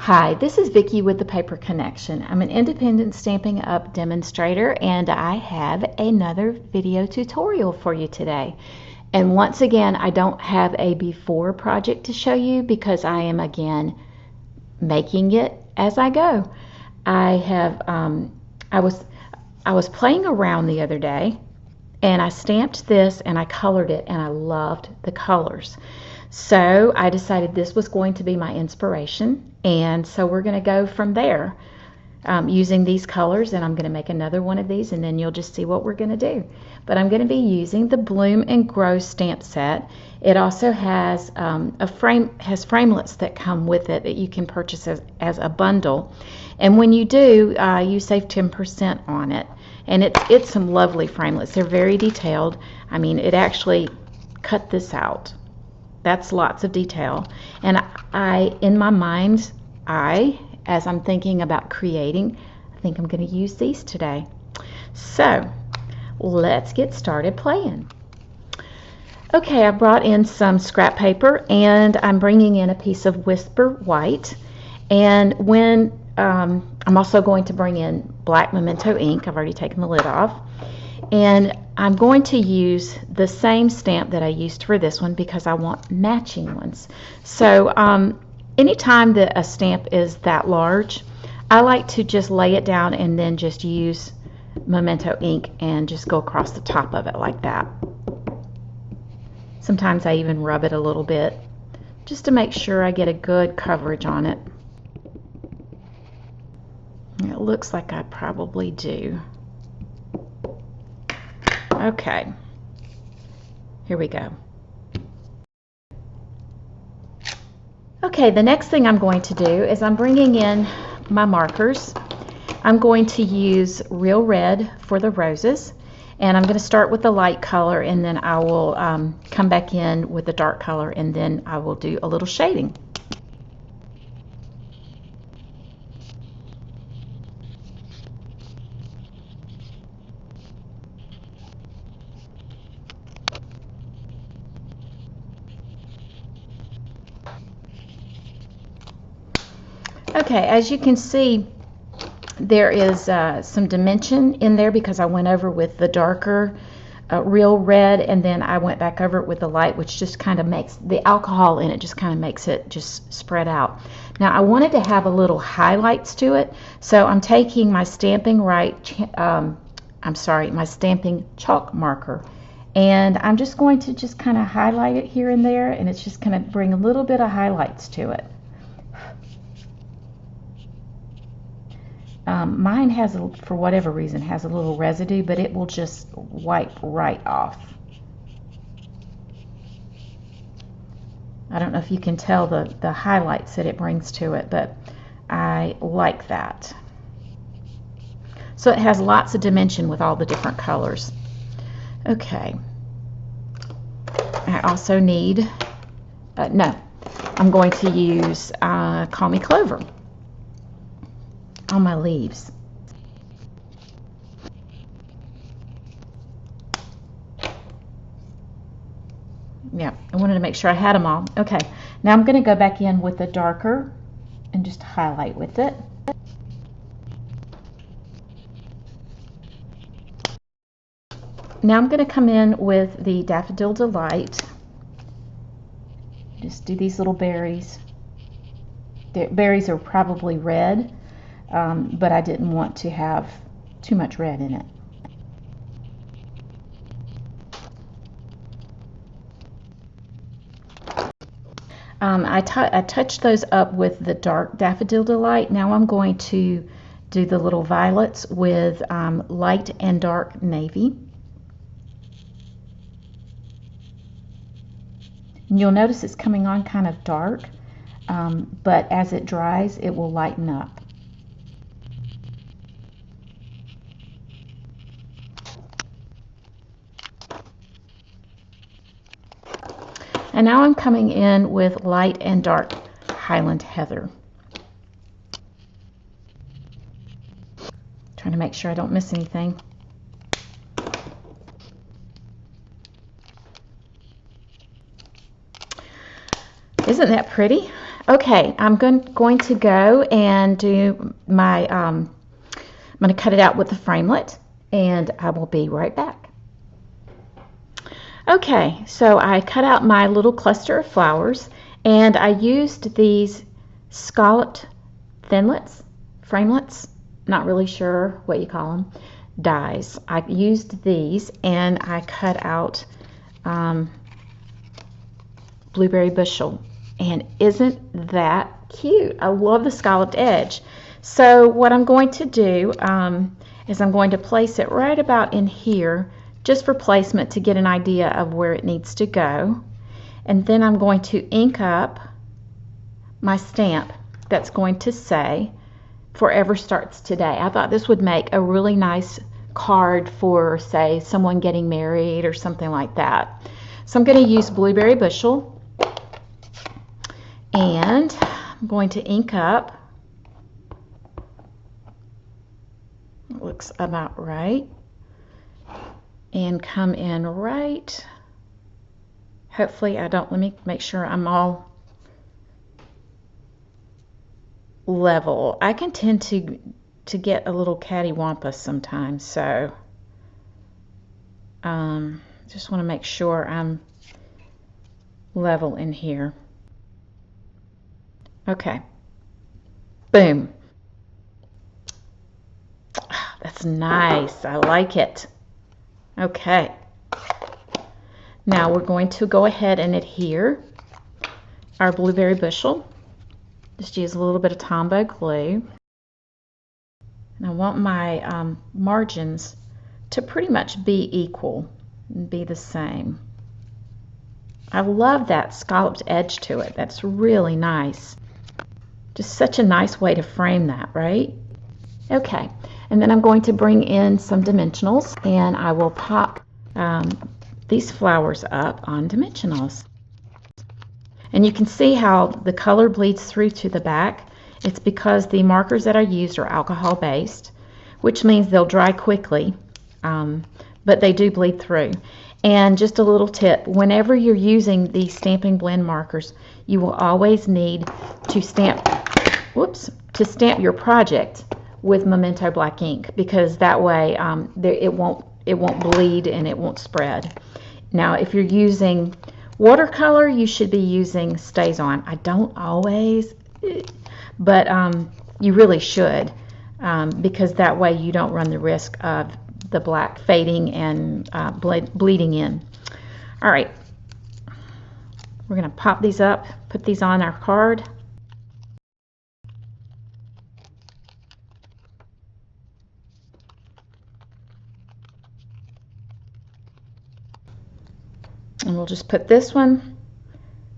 Hi, this is Vicki with the Paper Connection. I'm an independent Stampin' Up! Demonstrator, and I have another video tutorial for you today. And once again, I don't have a before project to show you because I am again making it as I go. I was playing around the other day, and I stamped this and I colored it, and I loved the colors. So I decided this was going to be my inspiration, and so we're going to go from there using these colors, and I'm going to make another one of these, and then you'll just see what we're going to do. But I'm going to be using the Bloom and Grow stamp set. It also has framelits that come with it that you can purchase as a bundle, and when you do, you save 10% on it. And it's some lovely framelits. They're very detailed. I mean, it actually cut this out. That's lots of detail. And in my mind, as I'm thinking about creating, I think I'm going to use these today. So let's get started playing. Okay, I brought in some scrap paper, and I'm bringing in a piece of Whisper White. And when I'm also going to bring in black Memento ink. I've already taken the lid off. And I'm going to use the same stamp that I used for this one because I want matching ones. So anytime that a stamp is that large, I like to just lay it down and then just use Memento ink and just go across the top of it like that. Sometimes I even rub it a little bit just to make sure I get a good coverage on it. It looks like I probably do. Okay, here we go. Okay, the next thing I'm going to do is I'm bringing in my markers. I'm going to use Real Red for the roses, and I'm going to start with the light color, and then I will come back in with the dark color, and then I will do a little shading. Okay, as you can see, there is some dimension in there because I went over with the darker Real Red, and then I went back over it with the light, which just kind of makes the alcohol in it, just kind of makes it just spread out. Now I wanted to have a little highlights to it, so I'm taking my my stamping chalk marker, and I'm just going to just kind of highlight it here and there, and it's just going to bring a little bit of highlights to it. Mine has, for whatever reason, has a little residue, but it will just wipe right off. I don't know if you can tell the highlights that it brings to it, but I like that. So it has lots of dimension with all the different colors. Okay. I also need, I'm going to use Call Me Clover on my leaves. Yeah, I wanted to make sure I had them all. Okay, now I'm going to go back in with the darker and just highlight with it. Now I'm going to come in with the Daffodil Delight. Just do these little berries. The berries are probably red, but I didn't want to have too much red in it. I touched those up with the dark Daffodil Delight. Now I'm going to do the little violets with light and dark navy. And you'll notice it's coming on kind of dark, but as it dries, it will lighten up. And now I'm coming in with light and dark Highland Heather. Trying to make sure I don't miss anything. Isn't that pretty? Okay, I'm going to go and do my, I'm going to cut it out with the framelit, and I will be right back. Okay, so I cut out my little cluster of flowers, and I used these scalloped framelits, not really sure what you call them, dies. I used these, and I cut out blueberry bushel. And isn't that cute? I love the scalloped edge. So what I'm going to do is I'm going to place it right about in here, just for placement to get an idea of where it needs to go. And then I'm going to ink up my stamp that's going to say Forever Starts Today. I thought this would make a really nice card for, say, someone getting married or something like that. So I'm going to use blueberry bushel, and I'm going to ink up. It looks about right. And come in right. Hopefully I don't, let me make sure I'm all level. I can tend to get a little cattywampus sometimes, so just want to make sure I'm level in here. Okay, boom. That's nice. I like it. Okay, now we're going to go ahead and adhere our blueberry bushel. Just use a little bit of Tombow glue. And I want my margins to pretty much be equal and be the same. I love that scalloped edge to it. That's really nice. Just such a nice way to frame that, right? Okay, and then I'm going to bring in some dimensionals, and I will pop these flowers up on dimensionals. And you can see how the color bleeds through to the back. It's because the markers that I used are alcohol based, which means they'll dry quickly, but they do bleed through. And just a little tip, whenever you're using these Stampin' Blend markers, you will always need to stamp your project with Memento black ink, because that way it won't bleed and it won't spread. Now if you're using watercolor, you should be using Stays On. I don't always, but you really should, because that way you don't run the risk of the black fading and bleeding in. All right, we're going to pop these up, put these on our card. And we'll just put this one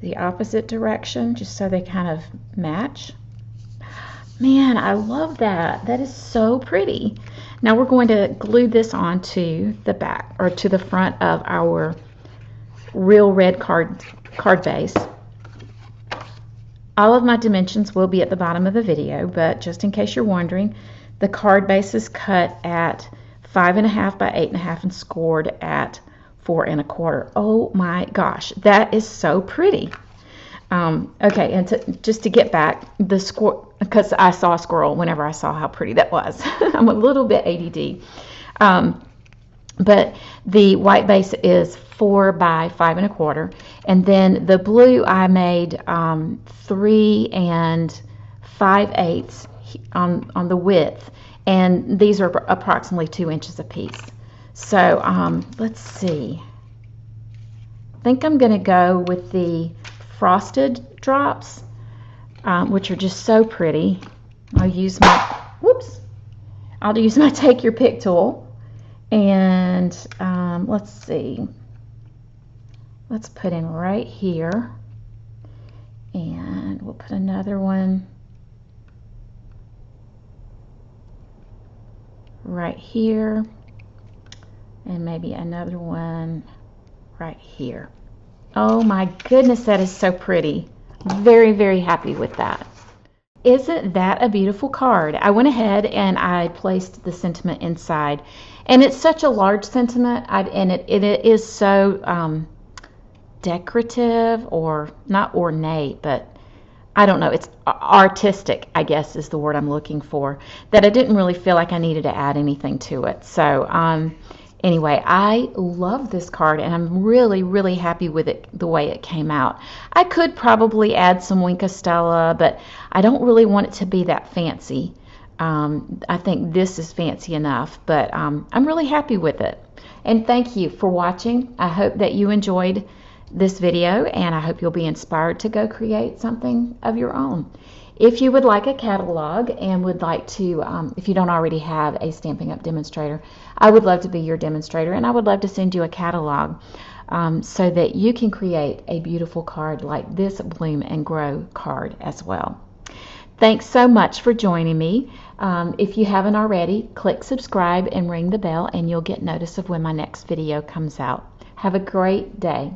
the opposite direction, just so they kind of match. Man, I love that. That is so pretty. Now we're going to glue this onto the back, or to the front of our Real Red card base. All of my dimensions will be at the bottom of the video, but just in case you're wondering, the card base is cut at 5.5 by 8.5 and scored at 4 1/4. Oh my gosh, that is so pretty. Okay, and just to get back, the squirrel, because I saw a squirrel whenever I saw how pretty that was. I'm a little bit ADD. But the white base is 4 by 5 1/4, and then the blue I made 3 5/8 on the width, and these are approximately 2 inches apiece. So let's see. I think I'm going to go with the frosted drops, which are just so pretty. I'll use my Take Your Pick tool, and let's see. Let's put in right here, and we'll put another one right here, and maybe another one right here. Oh my goodness, that is so pretty. Very, very happy with that. Isn't that a beautiful card? I went ahead and I placed the sentiment inside, and it's such a large sentiment, and it is so decorative, or not ornate, but I don't know, it's artistic, I guess is the word I'm looking for, that I didn't really feel like I needed to add anything to it. So anyway, I love this card, and I'm really, really happy with it, the way it came out. I could probably add some Wink of Stella, but I don't really want it to be that fancy. I think this is fancy enough, but I'm really happy with it. And thank you for watching. I hope that you enjoyed this video, and I hope you'll be inspired to go create something of your own. If you would like a catalog and would like to, if you don't already have a Stampin' Up! Demonstrator, I would love to be your demonstrator, and I would love to send you a catalog so that you can create a beautiful card like this Bloom and Grow card as well. Thanks so much for joining me. If you haven't already, click subscribe and ring the bell, and you'll get notice of when my next video comes out. Have a great day.